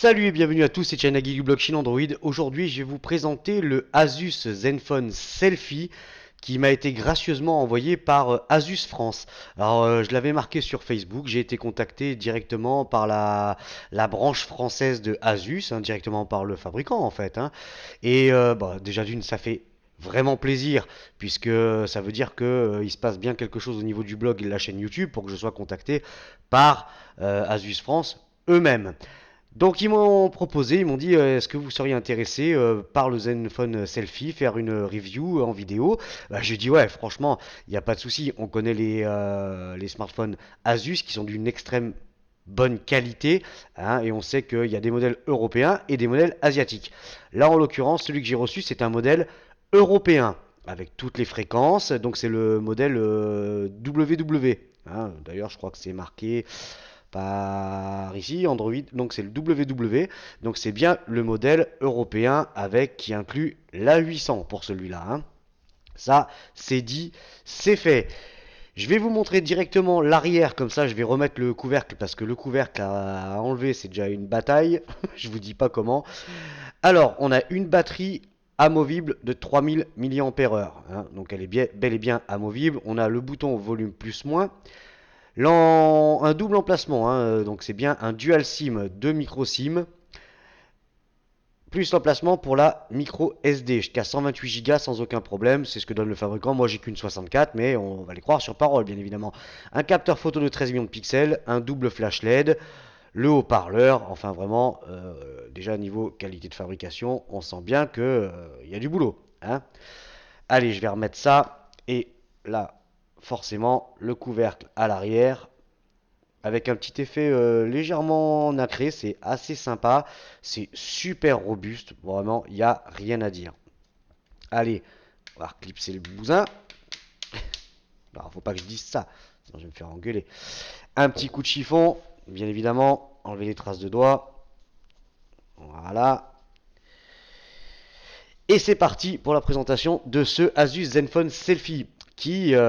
Salut et bienvenue à tous, c'est Chanagi du blog Chine Android. Aujourd'hui, je vais vous présenter le Asus Zenfone Selfie qui m'a été gracieusement envoyé par Asus France. Alors, je l'avais marqué sur Facebook, j'ai été contacté directement par la branche française de Asus, hein, directement par le fabricant en fait, hein. Et bah, déjà d'une, ça fait vraiment plaisir puisque ça veut dire que il se passe bien quelque chose au niveau du blog et de la chaîne YouTube pour que je sois contacté par Asus France eux-mêmes. Donc ils m'ont proposé, ils m'ont dit est-ce que vous seriez intéressé par le Zenfone Selfie, faire une review en vidéo. Bah, j'ai dit ouais, franchement, il n'y a pas de souci, on connaît les smartphones Asus qui sont d'une extrême bonne qualité, hein, et on sait qu'il y a des modèles européens et des modèles asiatiques. Là en l'occurrence, celui que j'ai reçu c'est un modèle européen avec toutes les fréquences, donc c'est le modèle WW. Hein. D'ailleurs je crois que c'est marqué par ici, Android, donc c'est le WW, donc c'est bien le modèle européen avec qui inclut l'A800 pour celui-là, hein. Ça, c'est dit, c'est fait. Je vais vous montrer directement l'arrière, comme ça je vais remettre le couvercle, parce que le couvercle à enlever c'est déjà une bataille, je vous dis pas comment. Alors, on a une batterie amovible de 3000 mAh, hein, donc elle est bien, bel et bien amovible. On a le bouton volume plus-moins. Un double emplacement, hein, donc c'est bien un dual SIM, deux micro SIM, plus l'emplacement pour la micro SD jusqu'à 128 Go sans aucun problème, c'est ce que donne le fabricant. Moi j'ai qu'une 64, mais on va les croire sur parole bien évidemment. Un capteur photo de 13 millions de pixels, un double flash LED, le haut-parleur, enfin vraiment, déjà niveau qualité de fabrication, on sent bien que y a du boulot, hein. Allez, je vais remettre ça, et là, forcément, le couvercle à l'arrière, avec un petit effet légèrement nacré, c'est assez sympa, c'est super robuste, vraiment, il n'y a rien à dire. Allez, on va reclipser le bousin. Alors, faut pas que je dise ça, sinon je vais me faire engueuler. Un petit coup de chiffon, bien évidemment, enlever les traces de doigts. Voilà. Et c'est parti pour la présentation de ce Asus Zenfone Selfie qui m'a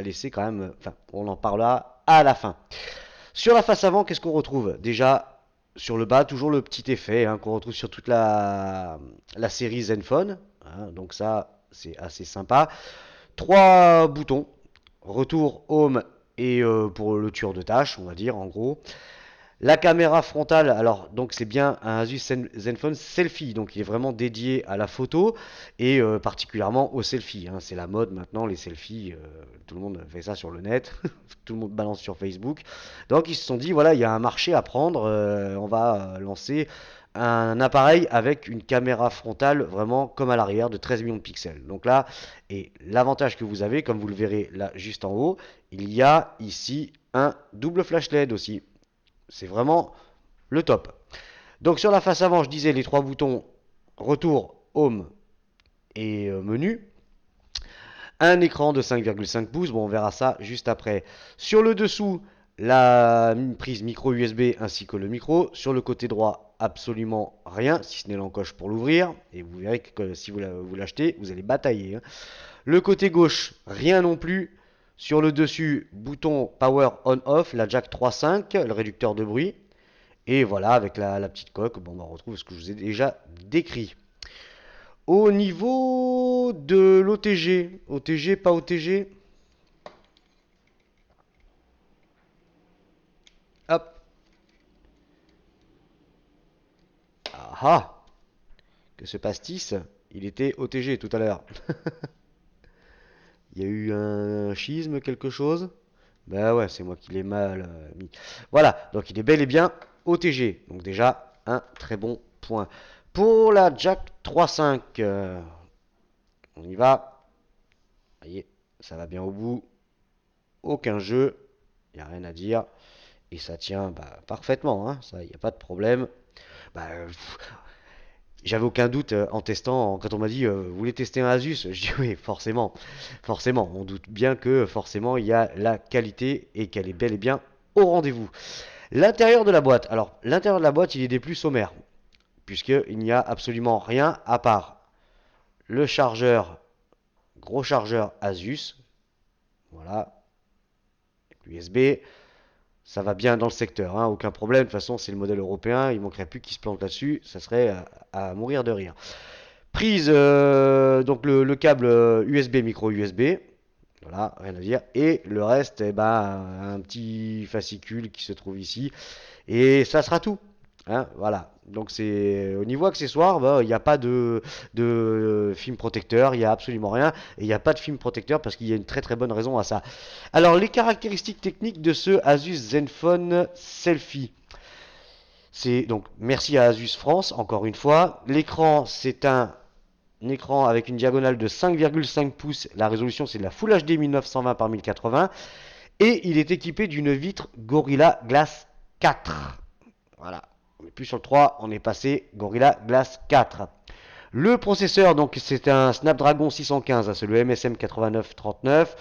laissé quand même. Enfin, on en parlera à la fin. Sur la face avant, qu'est-ce qu'on retrouve? Déjà, sur le bas, toujours le petit effet hein, qu'on retrouve sur toute la série Zenfone. Hein, donc ça, c'est assez sympa. Trois boutons. Retour, home et pour le tueur de tâches, on va dire en gros. La caméra frontale, alors donc c'est bien un Asus Zenfone Selfie, donc il est vraiment dédié à la photo et particulièrement aux selfies, hein. C'est la mode maintenant, les selfies, tout le monde fait ça sur le net, tout le monde balance sur Facebook. Donc ils se sont dit voilà, il y a un marché à prendre, on va lancer un appareil avec une caméra frontale vraiment comme à l'arrière de 13 millions de pixels. Donc là, et l'avantage que vous avez, comme vous le verrez là juste en haut, il y a ici un double flash LED aussi. C'est vraiment le top. Donc sur la face avant, je disais les trois boutons retour, home et menu. Un écran de 5,5 pouces, bon on verra ça juste après. Sur le dessous, la prise micro USB ainsi que le micro. Sur le côté droit, absolument rien, si ce n'est l'encoche pour l'ouvrir. Et vous verrez que si vous l'achetez, vous allez batailler, hein. Le côté gauche, rien non plus. Sur le dessus, bouton power on-off, la jack 3.5, le réducteur de bruit. Et voilà, avec la petite coque, bon, on retrouve ce que je vous ai déjà décrit. Au niveau de l'OTG, OTG, pas OTG, hop, ah ah, que se passe-t-il? Il était OTG tout à l'heure. Il y a eu un schisme, quelque chose? Ben ouais, c'est moi qui l'ai mal mis. Voilà, donc il est bel et bien OTG. Donc déjà, un très bon point. Pour la Jack 3.5, on y va. Vous voyez, ça va bien au bout. Aucun jeu, il n'y a rien à dire. Et ça tient bah, parfaitement, hein, ça, il n'y a pas de problème. Bah, j'avais aucun doute en testant, quand on m'a dit vous voulez tester un Asus, je dis oui, forcément, forcément, on doute bien que forcément il y a la qualité et qu'elle est bel et bien au rendez-vous. L'intérieur de la boîte, alors l'intérieur de la boîte il est des plus sommaires, puisqu'il n'y a absolument rien à part le chargeur, gros chargeur Asus, voilà, USB, Ça va bien dans le secteur, hein, aucun problème. De toute façon, c'est le modèle européen. Il manquerait plus qu'il se plante là-dessus. Ça serait à mourir de rire. Prise, donc le câble USB, micro USB. Voilà, rien à dire. Et le reste, eh ben, un petit fascicule qui se trouve ici. Et ça sera tout. Hein, voilà. Donc c'est au niveau accessoire, bah, il n'y a pas de film protecteur, il n'y a absolument rien. Et il n'y a pas de film protecteur parce qu'il y a une très très bonne raison à ça. Alors les caractéristiques techniques de ce Asus Zenfone Selfie. C'est donc merci à Asus France encore une fois. L'écran c'est un écran avec une diagonale de 5,5 pouces. La résolution c'est de la Full HD 1920 par 1080 et il est équipé d'une vitre Gorilla Glass 4. Voilà. On n'est plus sur le 3, on est passé Gorilla Glass 4. Le processeur, donc c'est un Snapdragon 615, c'est le MSM 8939.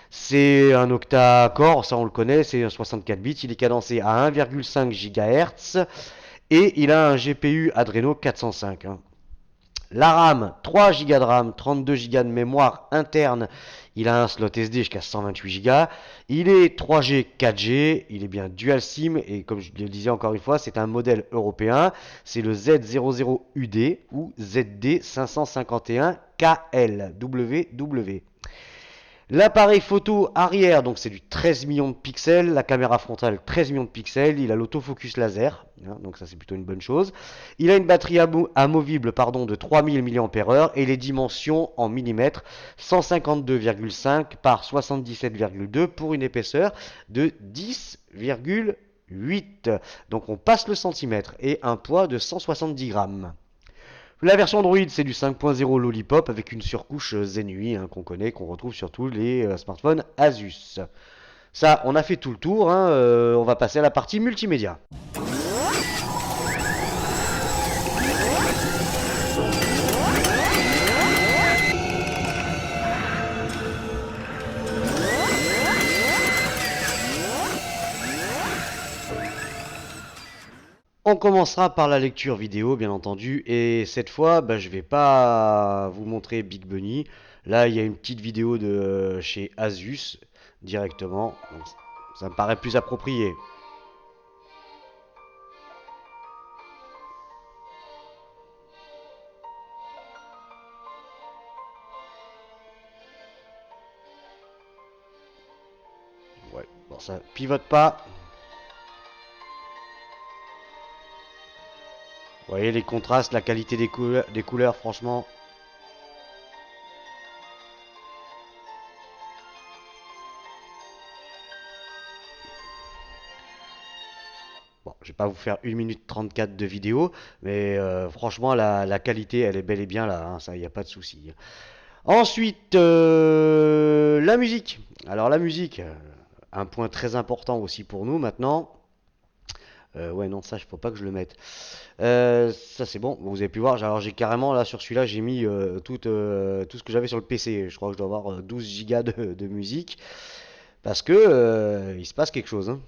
C'est un octa-core, ça on le connaît, c'est un 64 bits. Il est cadencé à 1,5 GHz et il a un GPU Adreno 405. La RAM, 3 Go de RAM, 32 Go de mémoire interne. Il a un slot SD jusqu'à 128 Go. Il est 3G, 4G. Il est bien dual SIM. Et comme je le disais encore une fois, c'est un modèle européen. C'est le Z00UD ou ZD551KLWW. L'appareil photo arrière, donc c'est du 13 millions de pixels. La caméra frontale, 13 millions de pixels. Il a l'autofocus laser, hein, donc ça c'est plutôt une bonne chose. Il a une batterie amovible de 3000 mAh et les dimensions en millimètres, 152,5 par 77,2 pour une épaisseur de 10,8. Donc on passe le centimètre et un poids de 170 grammes. La version Android, c'est du 5.0 Lollipop avec une surcouche Zenui hein, qu'on connaît, qu'on retrouve sur tous les smartphones Asus. Ça, on a fait tout le tour. Hein, on va passer à la partie multimédia. On commencera par la lecture vidéo, bien entendu, et cette fois, bah, je vais pas vous montrer Big Bunny. Là, il y a une petite vidéo de chez Asus directement, donc ça me paraît plus approprié. Ouais, bon, ça pivote pas. Vous voyez les contrastes, la qualité des couleurs, franchement. Bon, je vais pas vous faire 1 minute 34 de vidéo, mais franchement, la qualité, elle est bel et bien là, hein, ça, il n'y a pas de souci. Ensuite, la musique. Alors la musique, un point très important aussi pour nous maintenant. Ouais, non, ça, il faut pas que je le mette. Ça, c'est bon. Vous avez pu voir. Alors, j'ai carrément, là, sur celui-là, j'ai mis tout ce que j'avais sur le PC. Je crois que je dois avoir 12 gigas de musique. Parce que il se passe quelque chose. Hein.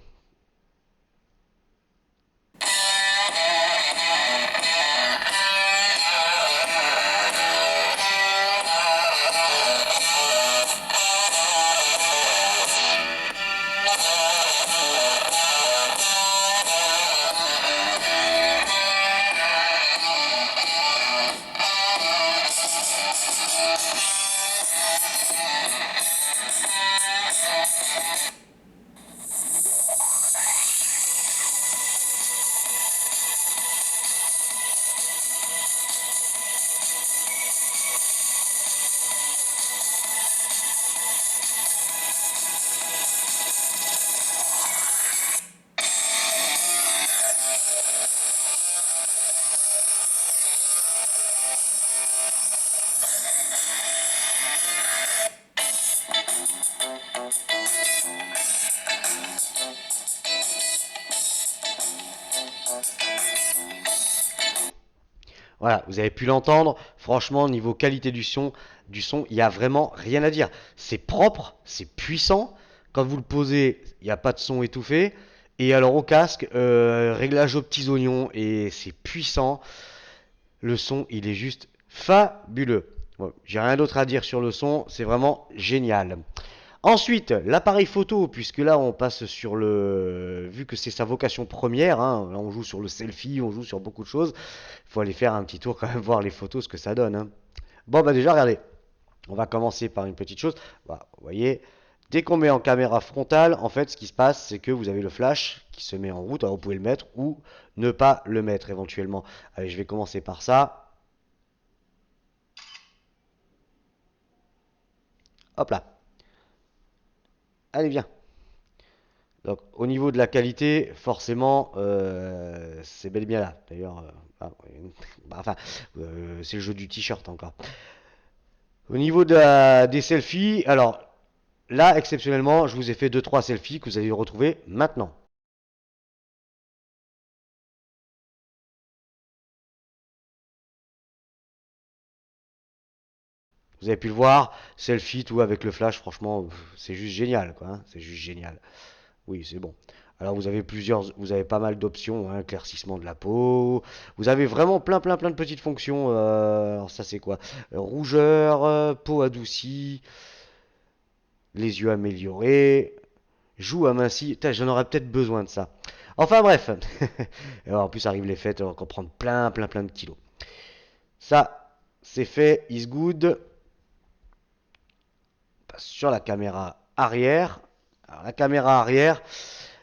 Voilà, vous avez pu l'entendre. Franchement, niveau qualité du son, il n'y a vraiment rien à dire. C'est propre, c'est puissant. Quand vous le posez, il n'y a pas de son étouffé. Et alors au casque, réglage aux petits oignons et c'est puissant. Le son, il est juste fabuleux. Bon, j'ai rien d'autre à dire sur le son, c'est vraiment génial. Ensuite, l'appareil photo, puisque là on passe sur le... Vu que c'est sa vocation première, hein, là on joue sur le selfie, on joue sur beaucoup de choses, il faut aller faire un petit tour quand même, voir les photos, ce que ça donne, hein. Bon bah déjà, regardez, on va commencer par une petite chose. Bah, vous voyez, dès qu'on met en caméra frontale, en fait ce qui se passe, c'est que vous avez le flash qui se met en route, alors vous pouvez le mettre ou ne pas le mettre éventuellement. Allez, je vais commencer par ça. Hop là, allez viens. Donc, au niveau de la qualité, forcément, c'est bel et bien là. D'ailleurs, bah, enfin, c'est le jeu du t-shirt encore. Au niveau des selfies, alors là, exceptionnellement, je vous ai fait deux trois selfies que vous allez retrouver maintenant. Vous avez pu le voir, selfie, tout avec le flash, franchement, c'est juste génial, quoi, hein, c'est juste génial. Oui, c'est bon. Alors vous avez pas mal d'options, hein, éclaircissement de la peau. Vous avez vraiment plein de petites fonctions. Alors ça c'est quoi? Rougeur, peau adoucie, les yeux améliorés, joues amincies. Putain, j'en aurais peut-être besoin de ça. Enfin bref. Alors, en plus arrivent les fêtes, on va prendre plein de kilos. Ça, c'est fait, is good. Passe sur la caméra arrière. Alors, la caméra arrière,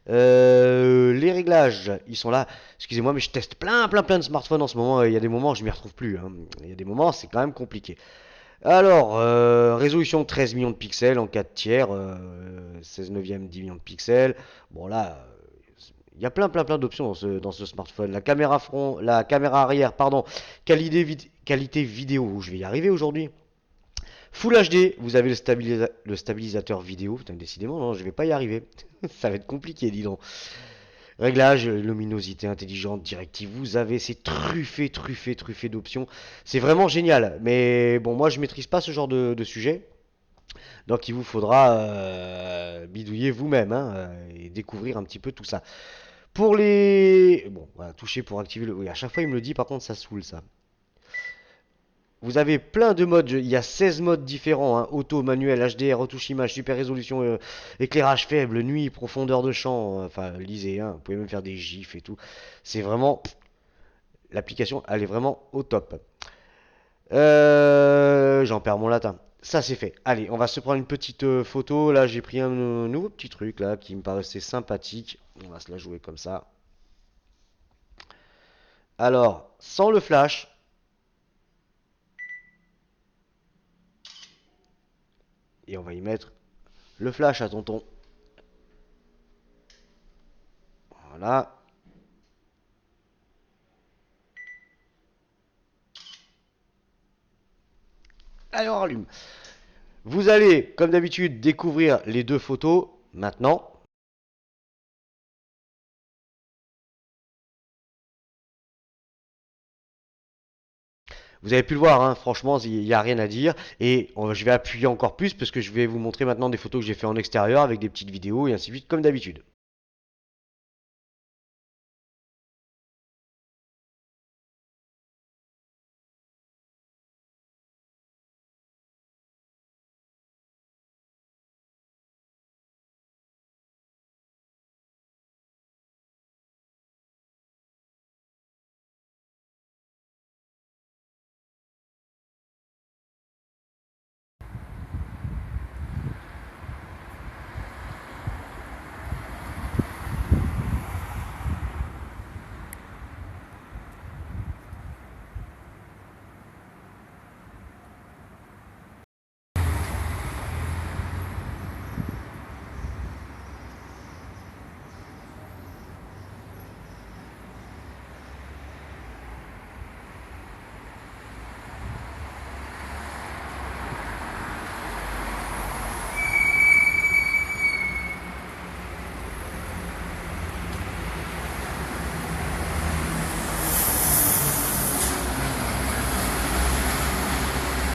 les réglages, ils sont là. Excusez-moi, mais je teste plein de smartphones en ce moment. Il y a des moments, je m'y retrouve plus, hein. Il y a des moments, c'est quand même compliqué. Alors, résolution 13 millions de pixels en 4 tiers, 16 neuvième 10 millions de pixels. Bon là, il y a plein d'options dans ce smartphone. La caméra arrière, pardon, qualité vidéo. Je vais y arriver aujourd'hui. Full HD, vous avez le stabilisateur vidéo. Putain, décidément, non, je vais pas y arriver. Ça va être compliqué, dis donc. Réglage, luminosité intelligente, directive, vous avez, c'est truffé d'options. C'est vraiment génial. Mais bon, moi je maîtrise pas ce genre de sujet. Donc il vous faudra bidouiller vous-même, hein, et découvrir un petit peu tout ça. Pour les... Bon, voilà, toucher pour activer le... Oui, à chaque fois il me le dit, par contre ça saoule ça. Vous avez plein de modes, il y a 16 modes différents, hein, auto, manuel, HDR, retouche image, super résolution, éclairage faible, nuit, profondeur de champ, enfin lisez, hein, vous pouvez même faire des gifs et tout. C'est vraiment, l'application, elle est vraiment au top. J'en perds mon latin. Ça c'est fait. Allez, on va se prendre une petite photo. Là j'ai pris un nouveau petit truc là qui me paraissait sympathique. On va se la jouer comme ça. Alors, sans le flash, et on va y mettre le flash à tonton. Voilà. Allez, on rallume. Vous allez, comme d'habitude, découvrir les deux photos maintenant. Vous avez pu le voir, hein, franchement, il n'y a rien à dire. Et je vais appuyer encore plus parce que je vais vous montrer maintenant des photos que j'ai fait en extérieur avec des petites vidéos et ainsi de suite, comme d'habitude.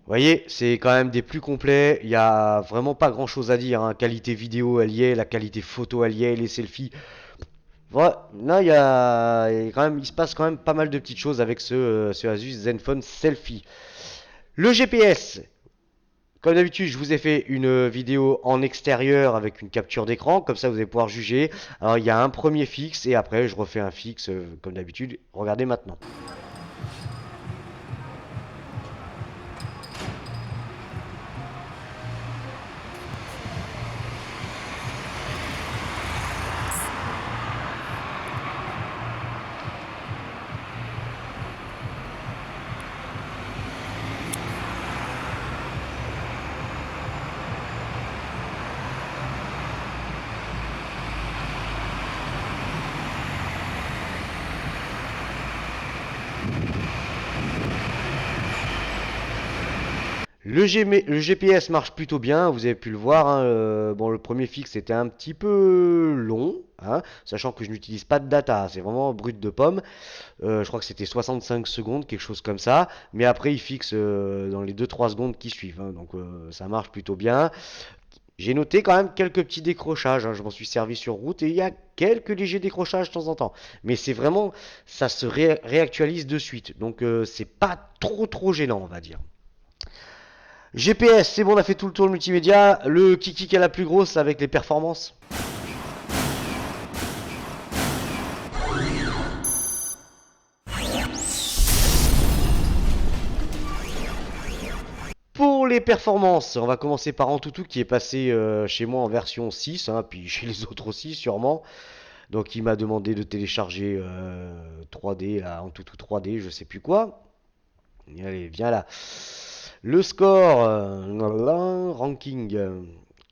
Vous voyez, c'est quand même des plus complets. Il n'y a vraiment pas grand chose à dire, hein. Qualité vidéo, elle y est. La qualité photo, elle y est. Les selfies. Voilà. Là, quand même, il se passe quand même pas mal de petites choses avec ce Asus Zenfone Selfie. Le GPS, Comme d'habitude, je vous ai fait une vidéo en extérieur avec une capture d'écran, comme ça vous allez pouvoir juger. Alors il y a un premier fixe et après je refais un fixe comme d'habitude. Regardez maintenant. Le GPS marche plutôt bien, vous avez pu le voir, hein, bon, le premier fixe était un petit peu long, hein, sachant que je n'utilise pas de data, c'est vraiment brut de pomme. Je crois que c'était 65 secondes, quelque chose comme ça. Mais après, il fixe dans les 2-3 secondes qui suivent, hein, donc ça marche plutôt bien. J'ai noté quand même quelques petits décrochages, hein, je m'en suis servi sur route et il y a quelques légers décrochages de temps en temps. Mais c'est vraiment, ça se réactualise de suite. Donc c'est pas trop gênant, on va dire. GPS, c'est bon, on a fait tout le tour de multimédia. Le kiki qui a la plus grosse avec les performances. Pour les performances, on va commencer par Antutu qui est passé chez moi en version 6, hein, puis chez les autres aussi sûrement. Donc il m'a demandé de télécharger 3D, là, Antutu 3D, je sais plus quoi. Et allez, viens là. Le score, ranking.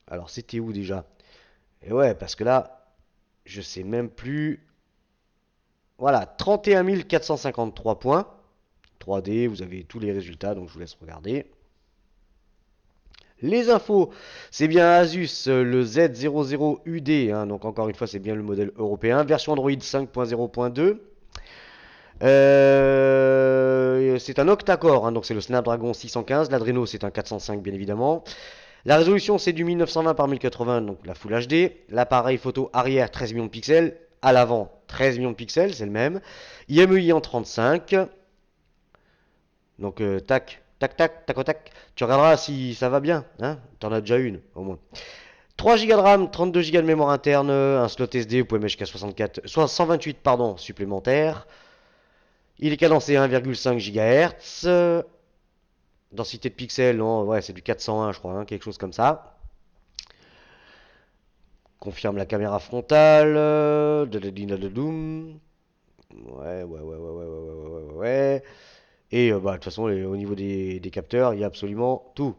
Alors c'était où déjà? Et ouais, parce que là, je sais même plus. Voilà, 31 453 points. 3D, vous avez tous les résultats, donc je vous laisse regarder. Les infos, c'est bien Asus, le Z00UD, hein, donc encore une fois c'est bien le modèle européen, version Android 5.0.2. C'est un octa-core, hein, donc c'est le Snapdragon 615, l'Adreno c'est un 405 bien évidemment. La résolution c'est du 1920 par 1080, donc la Full HD. L'appareil photo arrière 13 millions de pixels, à l'avant 13 millions de pixels, c'est le même. IMEI en 35. Donc tac au tac. Tu regarderas si ça va bien, hein. T'en as déjà une au moins. 3 Go de RAM, 32 Go de mémoire interne, un slot SD, vous pouvez mettre jusqu'à 64, soit 128 pardon, supplémentaires. Il est cadencé à 1,5 GHz. Densité de pixels, non, ouais, c'est du 401 je crois, hein, quelque chose comme ça. Confirme la caméra frontale. Ouais. Et bah, de toute façon, au niveau des capteurs, il y a absolument tout.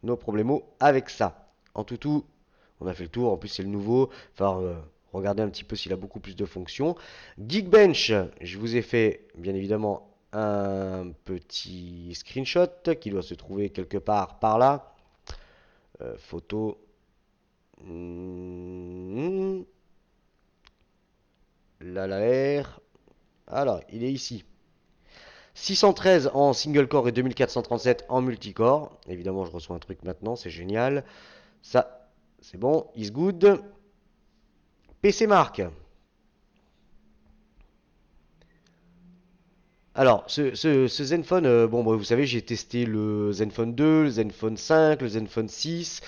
Nos problèmes avec ça. En tout, on a fait le tour. En plus, c'est le nouveau. Enfin, regardez un petit peu s'il a beaucoup plus de fonctions. Geekbench, je vous ai fait bien évidemment un petit screenshot qui doit se trouver quelque part par là. Photo. Là, la R. Alors, il est ici. 613 en single core et 2437 en multicore. Évidemment, je reçois un truc maintenant, c'est génial. Ça, c'est bon, is good. PC Mark. Alors, ce Zenfone, bon, bah, vous savez, j'ai testé le Zenfone 2, le Zenfone 5, le Zenfone 6,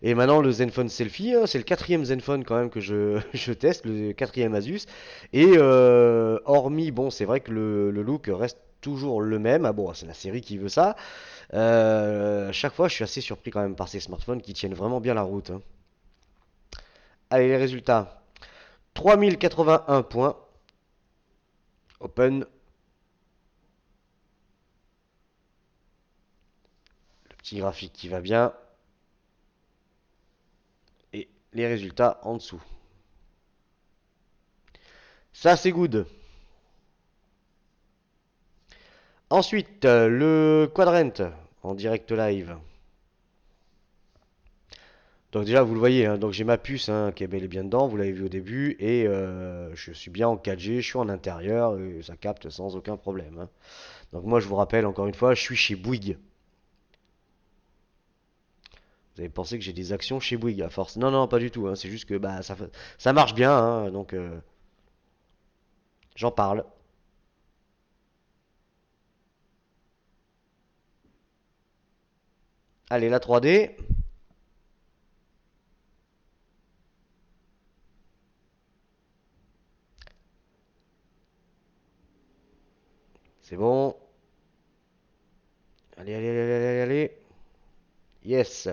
et maintenant le Zenfone Selfie, hein, c'est le quatrième Zenfone quand même que je teste, le quatrième Asus. Et hormis, bon, c'est vrai que le look reste toujours le même. Ah bon, c'est la série qui veut ça. Chaque fois, je suis assez surpris quand même par ces smartphones qui tiennent vraiment bien la route, hein. Allez, les résultats. 3081 points. Open. Le petit graphique qui va bien. Et les résultats en dessous. Ça, c'est good. Ensuite, le Quadrant en direct live. Donc déjà, vous le voyez, hein, donc j'ai ma puce hein, qui est bel et bien dedans, vous l'avez vu au début, et je suis bien en 4G, je suis en intérieur, et ça capte sans aucun problème, hein. Donc moi, je vous rappelle encore une fois, je suis chez Bouygues. Vous avez pensé que j'ai des actions chez Bouygues à force? Non, non, pas du tout, hein, c'est juste que bah, ça marche bien, hein, donc j'en parle. Allez, la 3D. C'est bon. Allez, allez, allez, allez, allez. Yes.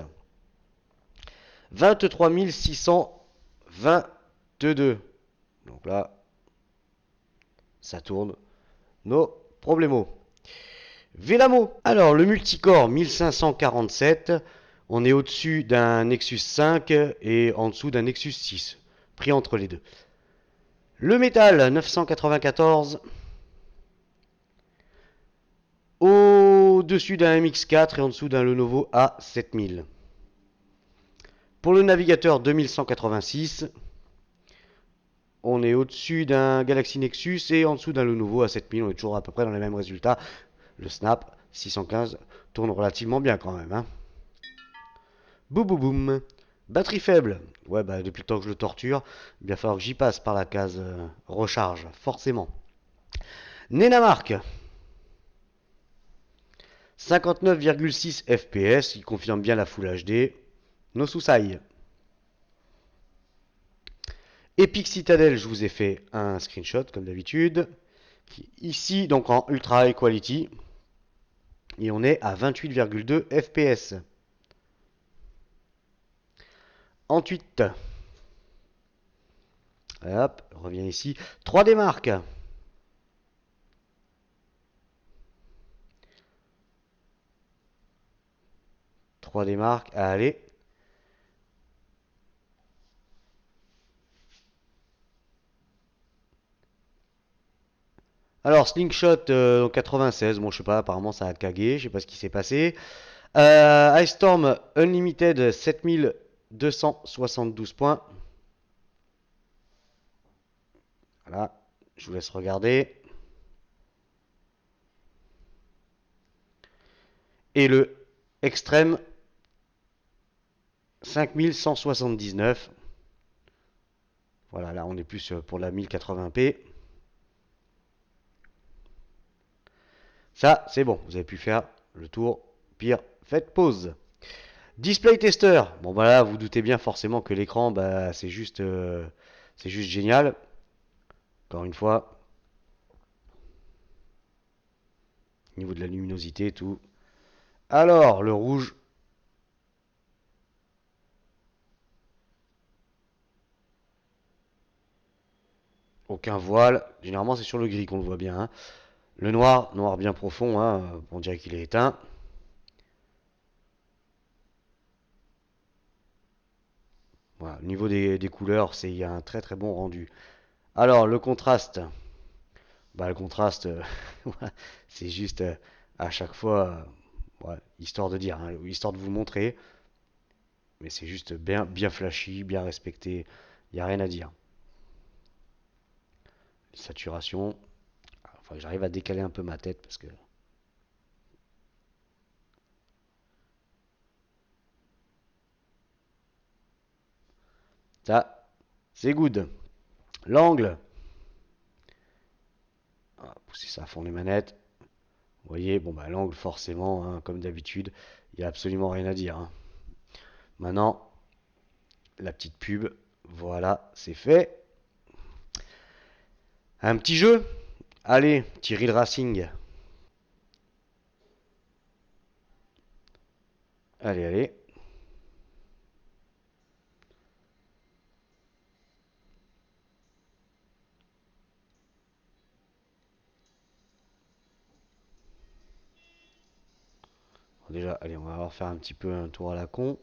23 622. Donc là, ça tourne. No problemo. Vélamo. Alors, le multicore 1547. On est au-dessus d'un Nexus 5 et en dessous d'un Nexus 6. Pris entre les deux. Le métal 994. Au-dessus d'un MX4 et en dessous d'un Lenovo A7000. Pour le navigateur 2186, on est au-dessus d'un Galaxy Nexus et en dessous d'un Lenovo A7000. On est toujours à peu près dans les mêmes résultats. Le Snap 615 tourne relativement bien quand même. Hein. Boum boum boum. Batterie faible. Ouais, bah depuis le temps que je le torture, il va falloir que j'y passe par la case recharge, forcément. Nenamark. 59,6 FPS, il confirme bien la Full HD. No Susai. Epic Citadel, je vous ai fait un screenshot comme d'habitude. Ici, donc en Ultra High Quality. Et on est à 28,2 FPS. Ensuite, hop, revient ici. 3D Mark. 3D Mark, allez. Alors, Slingshot 96, bon, je sais pas, apparemment ça a cagué, je sais pas ce qui s'est passé. Ice Storm Unlimited 7272 points. Voilà, je vous laisse regarder. Et le Extreme 5179. Voilà, là on est plus pour la 1080p. Ça, c'est bon, vous avez pu faire le tour. Pire, faites pause. Display Tester. Bon, voilà, vous doutez bien forcément que l'écran, bah, c'est juste génial. Encore une fois, niveau de la luminosité, tout. Alors, le rouge. Aucun voile. Généralement, c'est sur le gris qu'on le voit bien. Hein. Le noir, noir bien profond, hein, on dirait qu'il est éteint. Voilà, au niveau des couleurs, il y a un très très bon rendu. Alors, le contraste. Bah, le contraste, c'est juste à chaque fois, ouais, histoire de dire, hein, histoire de vous montrer. Mais c'est juste bien, bien flashy, bien respecté. Il n'y a rien à dire. Saturation. Enfin, j'arrive à décaler un peu ma tête parce que ça, c'est good. L'angle. Ah, pousser ça à fond les manettes. Vous voyez, bon bah l'angle forcément, hein, comme d'habitude, il n'y a absolument rien à dire. Hein. Maintenant, la petite pub, voilà, c'est fait. Un petit jeu. Allez, Thierry le Racing. Allez, allez. Déjà, allez, on va voir faire un petit peu un tour à la con.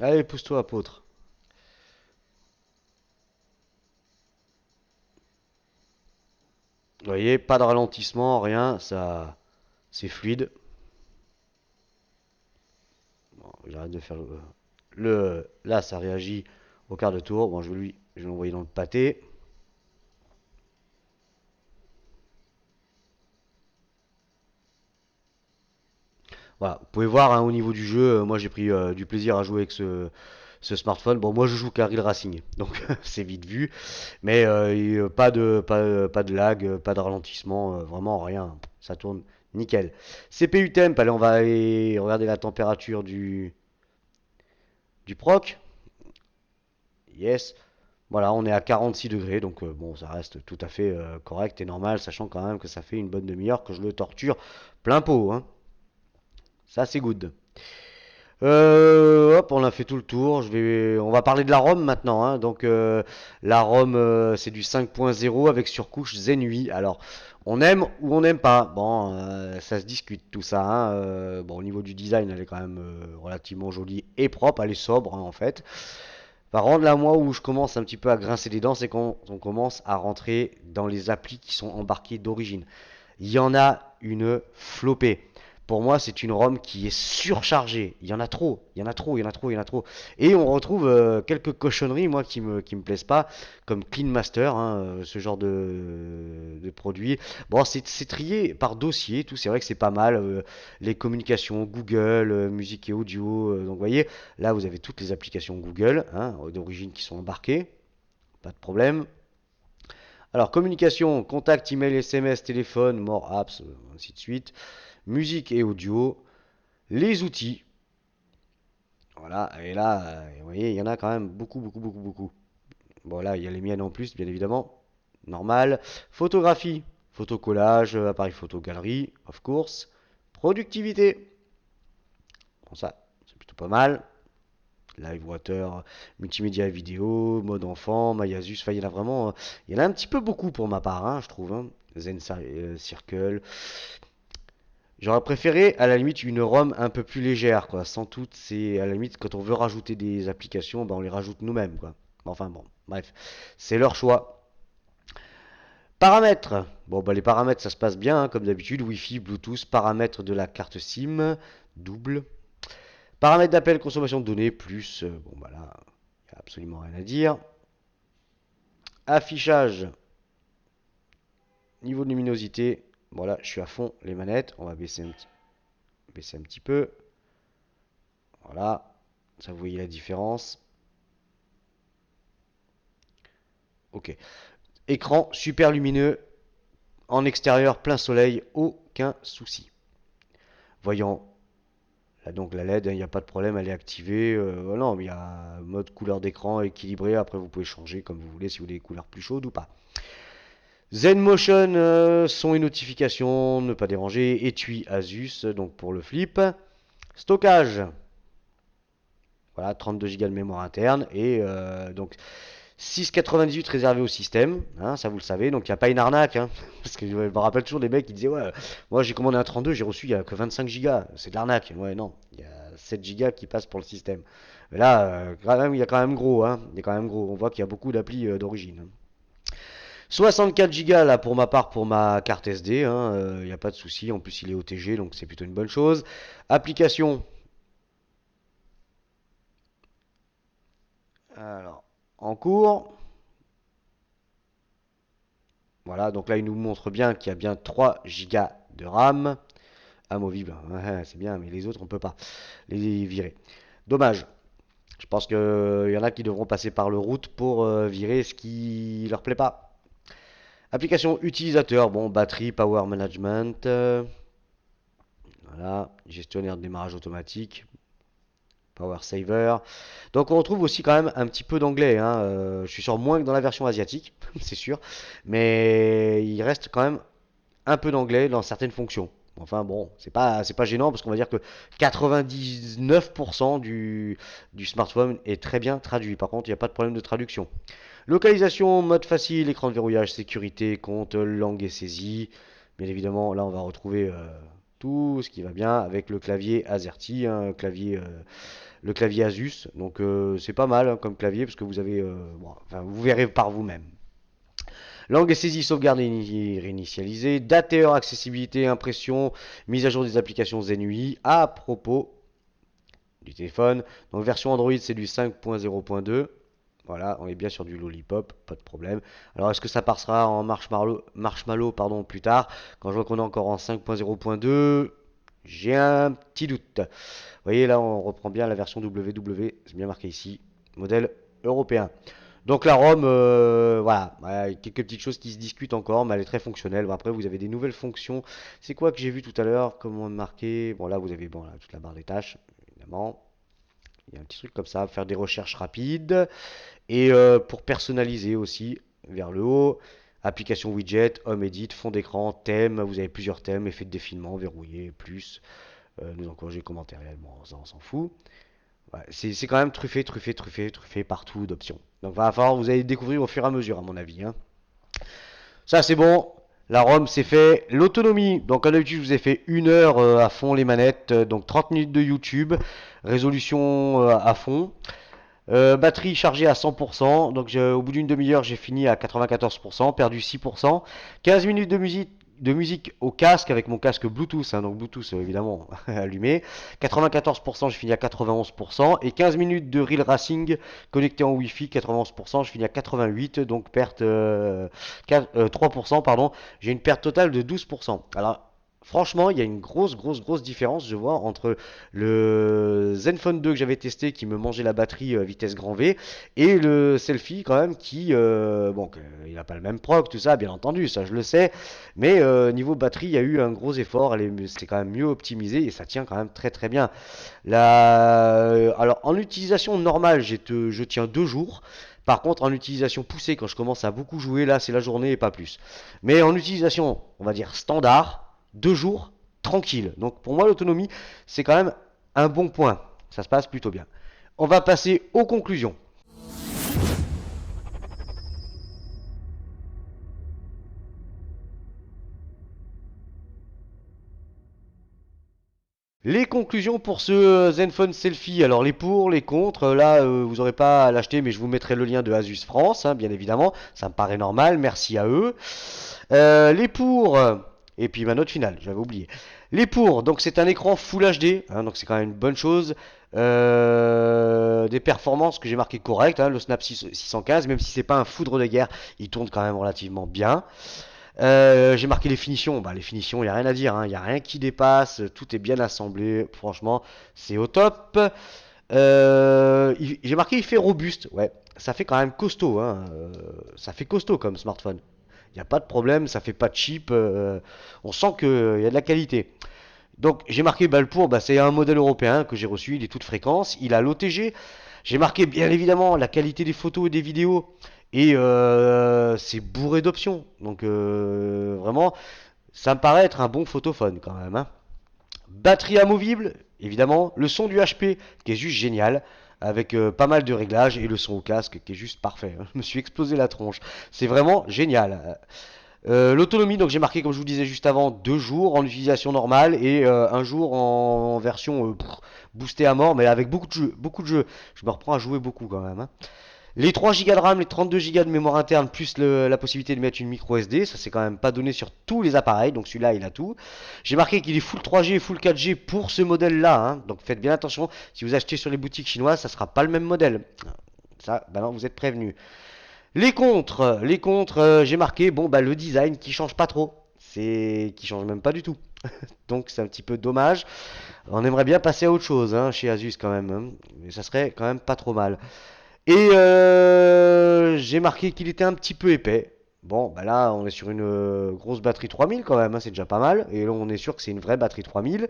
Allez, pousse-toi, apôtre. Vous voyez, pas de ralentissement, rien, ça, c'est fluide. Bon, j'arrête de faire là, ça réagit au quart de tour. Bon, je vais l'envoyer dans le pâté. Voilà, vous pouvez voir hein, au niveau du jeu, moi j'ai pris du plaisir à jouer avec ce smartphone. Bon, moi je joue qu'à Real Racing, donc c'est vite vu, mais pas de lag, pas de ralentissement, vraiment rien. Ça tourne nickel. CPU temp, allez, on va aller regarder la température du proc. Yes. Voilà, on est à 46 degrés, donc bon, ça reste tout à fait correct et normal, sachant quand même que ça fait une bonne demi-heure que je le torture plein pot, hein. Ça, c'est good. Hop, on a fait tout le tour. On va parler de la ROM maintenant, hein. Donc, la ROM, c'est du 5.0 avec surcouche Zen 8. Alors, on aime ou on n'aime pas. Bon, ça se discute tout ça, hein. Bon, au niveau du design, elle est quand même relativement jolie et propre. Elle est sobre, hein, en fait. Par contre, là, moi, où je commence un petit peu à grincer des dents, c'est quand on commence à rentrer dans les applis qui sont embarquées d'origine. Il y en a une flopée. Pour moi, c'est une ROM qui est surchargée. Il y en a trop, il y en a trop, il y en a trop, il y en a trop. Et on retrouve quelques cochonneries, moi, qui me plaisent pas, comme Clean Master, hein, ce genre de produit. Bon, c'est trié par dossier, tout. C'est vrai que c'est pas mal. Les communications, Google, musique et audio. Donc, vous voyez, là, vous avez toutes les applications Google, hein, d'origine qui sont embarquées. Pas de problème. Alors, communication, contact, email, SMS, téléphone, more apps, ainsi de suite. Musique et audio. Les outils. Voilà, et là, vous voyez, il y en a quand même beaucoup, beaucoup, beaucoup, beaucoup. Bon, là, il y a les miennes en plus, bien évidemment. Normal. Photographie. Photocollage, appareil photo, galerie, of course. Productivité. Bon, ça, c'est plutôt pas mal. Live Water, multimédia et vidéo, mode enfant, Mayasus, enfin il y en a vraiment, il y en a un petit peu beaucoup pour ma part, hein, je trouve, hein. Zen Circle. J'aurais préféré à la limite une ROM un peu plus légère, quoi. Sans doute, c'est à la limite quand on veut rajouter des applications, ben, on les rajoute nous-mêmes, quoi. Enfin bon, bref, c'est leur choix. Paramètres. Bon, bah, les paramètres, ça se passe bien, hein, comme d'habitude. Wi-Fi, Bluetooth, paramètres de la carte SIM, double. Paramètres d'appel, consommation de données, plus. Bon, bah là, il n'y a absolument rien à dire. Affichage, niveau de luminosité. Voilà, je suis à fond les manettes. On va baisser un petit peu. Voilà, ça vous voyez la différence. Ok. Écran super lumineux, en extérieur, plein soleil, aucun souci. Voyant là donc la LED, il n'y a pas de problème, elle est activée. Non, mais il y a mode couleur d'écran équilibré. Après, vous pouvez changer comme vous voulez si vous voulez des couleurs plus chaudes ou pas. Zen Motion, son et notification, ne pas déranger. Étui Asus, donc pour le flip. Stockage, voilà, 32 Go de mémoire interne. Et donc 6,98 réservé au système, hein, ça vous le savez, donc il n'y a pas une arnaque, hein, parce que je me rappelle toujours des mecs qui disaient ouais, moi j'ai commandé un 32, j'ai reçu il n'y a que 25 gigas, c'est de l'arnaque, ouais non, il y a 7 gigas qui passent pour le système. Mais là, quand même, il y a quand même gros, hein, il y a quand même gros, on voit qu'il y a beaucoup d'applis d'origine. 64 gigas là pour ma part pour ma carte SD, hein, il n'y a pas de souci, en plus il est OTG donc c'est plutôt une bonne chose. Application, alors en cours. Voilà, donc là, il nous montre bien qu'il y a bien 3 gigas de RAM. Amovible, ouais, c'est bien, mais les autres, on ne peut pas les virer. Dommage. Je pense qu'il y en a qui devront passer par le route pour virer ce qui leur plaît pas. Application utilisateur, bon, batterie, power management. Voilà, gestionnaire de démarrage automatique. Power Saver. Donc on retrouve aussi quand même un petit peu d'anglais, hein. Je suis sûr moins que dans la version asiatique, c'est sûr. Mais il reste quand même un peu d'anglais dans certaines fonctions. Enfin bon, c'est pas gênant parce qu'on va dire que 99% du smartphone est très bien traduit. Par contre, il n'y a pas de problème de traduction. Localisation, mode facile, écran de verrouillage, sécurité, compte, langue et saisie. Bien évidemment, là on va retrouver tout ce qui va bien avec le clavier AZERTY, hein, le clavier Asus. Donc c'est pas mal hein, comme clavier parce que vous avez, bon, enfin, vous verrez par vous-même. Langue saisie, sauvegarde et réinitialisée. Dateur, accessibilité, impression, mise à jour des applications Zenui. À propos du téléphone. Donc version Android, c'est du 5.0.2. Voilà, on est bien sur du Lollipop, pas de problème. Alors est-ce que ça passera en Marshmallow pardon, plus tard, quand je vois qu'on est encore en 5.0.2? J'ai un petit doute. Vous voyez là, on reprend bien la version WW, c'est bien marqué ici, modèle européen. Donc la ROM, voilà, ouais, quelques petites choses qui se discutent encore, mais elle est très fonctionnelle. Bon, après, vous avez des nouvelles fonctions. C'est quoi que j'ai vu tout à l'heure? Comment marquer? Bon, là, vous avez bon, là, toute la barre des tâches, évidemment. Il y a un petit truc comme ça, faire des recherches rapides. Et pour personnaliser aussi, vers le haut, application widget, home edit, fond d'écran, thème. Vous avez plusieurs thèmes, effet de défilement, verrouillé, plus. Nous encourager commentaires, bon, ça on s'en fout. Ouais, c'est quand même truffé, truffé, truffé, truffé partout d'options. Donc va falloir vous allez découvrir au fur et à mesure, à mon avis, hein. Ça c'est bon. La ROM c'est fait. L'autonomie, donc comme d'habitude je vous ai fait 1 heure à fond les manettes, donc 30 minutes de YouTube, résolution à fond. Batterie chargée à 100%, donc au bout d'une demi-heure j'ai fini à 94%, perdu 6%, 15 minutes de musique au casque avec mon casque Bluetooth, hein, donc Bluetooth évidemment allumé, 94% je finis à 91%, et 15 minutes de Real Racing connecté en Wi-Fi, 91% je finis à 88%, donc perte 3%, pardon, j'ai une perte totale de 12%. Alors franchement, il y a une grosse, grosse, grosse différence, je vois, entre le Zenfone 2 que j'avais testé qui me mangeait la batterie vitesse grand V et le Selfie quand même qui, bon, il n'a pas le même proc, tout ça, bien entendu, ça je le sais, mais niveau batterie, il y a eu un gros effort, c'est quand même mieux optimisé et ça tient quand même très très bien. Alors en utilisation normale, je tiens 2 jours. Par contre, en utilisation poussée, quand je commence à beaucoup jouer, là, c'est la journée et pas plus. Mais en utilisation, on va dire standard, 2 jours, tranquille. Donc pour moi, l'autonomie, c'est quand même un bon point. Ça se passe plutôt bien. On va passer aux conclusions. Les conclusions pour ce Zenfone Selfie. Alors les pour, les contre. Là, vous n'aurez pas à l'acheter, mais je vous mettrai le lien de Asus France, hein, bien évidemment. Ça me paraît normal. Merci à eux. Les pour. Et puis ma note finale, j'avais oublié. Les pour, donc c'est un écran Full HD, hein, donc c'est quand même une bonne chose. Des performances que j'ai marqué correctes, hein, le Snap 615, même si c'est pas un foudre de guerre, il tourne quand même relativement bien. J'ai marqué les finitions. Bah, les finitions, il n'y a rien à dire, hein. Il n'y a rien qui dépasse. Tout est bien assemblé. Franchement, c'est au top. J'ai marqué il fait robuste. Ouais, ça fait quand même costaud, hein. Ça fait costaud comme smartphone. Il n'y a pas de problème, ça fait pas cheap. On sent qu'il y a de la qualité. Donc j'ai marqué bah, le pour, bah, c'est un modèle européen que j'ai reçu, il est toute fréquence, il a l'OTG. J'ai marqué bien évidemment la qualité des photos et des vidéos. Et c'est bourré d'options. Donc vraiment, ça me paraît être un bon photophone quand même, hein. Batterie amovible, évidemment. Le son du HP qui est juste génial. Avec pas mal de réglages et le son au casque qui est juste parfait. Je me suis explosé la tronche. C'est vraiment génial. L'autonomie, donc j'ai marqué, comme je vous disais juste avant, 2 jours en utilisation normale et un jour en version boostée à mort, mais avec beaucoup de jeux. Beaucoup de jeux. Je me reprends à jouer beaucoup quand même, hein. Les 3 Go de RAM, les 32 Go de mémoire interne, plus la possibilité de mettre une micro SD, ça c'est quand même pas donné sur tous les appareils, donc celui-là il a tout. J'ai marqué qu'il est full 3G et full 4G pour ce modèle-là, hein, donc faites bien attention, si vous achetez sur les boutiques chinoises, ça sera pas le même modèle. Ça, bah non, vous êtes prévenus. Les contres, j'ai marqué, bon bah le design qui change pas trop, qui change même pas du tout. Donc c'est un petit peu dommage. On aimerait bien passer à autre chose, hein, chez Asus quand même, hein, mais ça serait quand même pas trop mal. Et j'ai marqué qu'il était un petit peu épais. Bon, bah là, on est sur une grosse batterie 3000 quand même, hein, c'est déjà pas mal. Et là, on est sûr que c'est une vraie batterie 3000.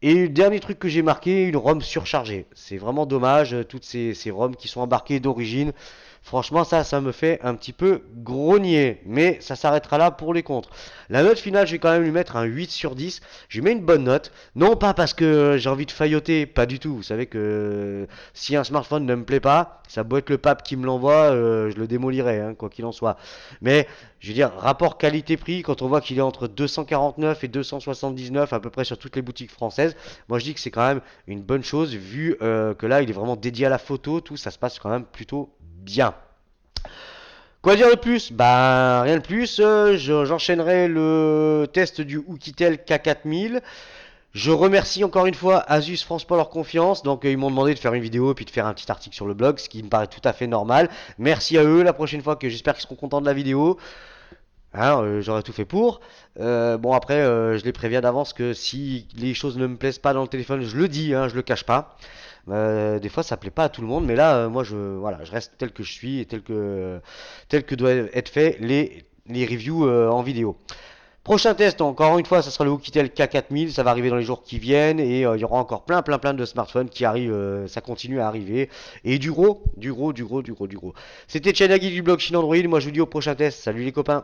Et dernier truc que j'ai marqué, une ROM surchargée. C'est vraiment dommage, toutes ces ROM qui sont embarquées d'origine. Franchement, ça me fait un petit peu grogner. Mais ça s'arrêtera là pour les contres. La note finale, je vais quand même lui mettre un 8 sur 10. Je lui mets une bonne note. Non pas parce que j'ai envie de failloter, pas du tout. Vous savez que si un smartphone ne me plaît pas, ça doit être le pape qui me l'envoie, je le démolirai, hein, quoi qu'il en soit. Mais je veux dire, rapport qualité-prix, quand on voit qu'il est entre 249 et 279 à peu près sur toutes les boutiques françaises, moi je dis que c'est quand même une bonne chose vu que là il est vraiment dédié à la photo, tout ça se passe quand même plutôt bien. Quoi dire de plus? Bah rien de plus, j'enchaînerai le test du Oukitel K4000. Je remercie encore une fois Asus France pour leur confiance. Donc ils m'ont demandé de faire une vidéo et puis de faire un petit article sur le blog, ce qui me paraît tout à fait normal. Merci à eux la prochaine fois, que j'espère qu'ils seront contents de la vidéo. Hein, j'aurais tout fait pour. Bon après, je les préviens d'avance que si les choses ne me plaisent pas dans le téléphone, je le dis, hein, je le cache pas. Des fois, ça plaît pas à tout le monde, mais là, moi, voilà, je reste tel que je suis et tel que doit être fait les reviews en vidéo. Prochain test, encore une fois, ça sera le Oukitel K4000, ça va arriver dans les jours qui viennent et il y aura encore plein de smartphones qui arrivent, ça continue à arriver. Et du gros. C'était Tianagi du blog Chine Android, moi je vous dis au prochain test, salut les copains.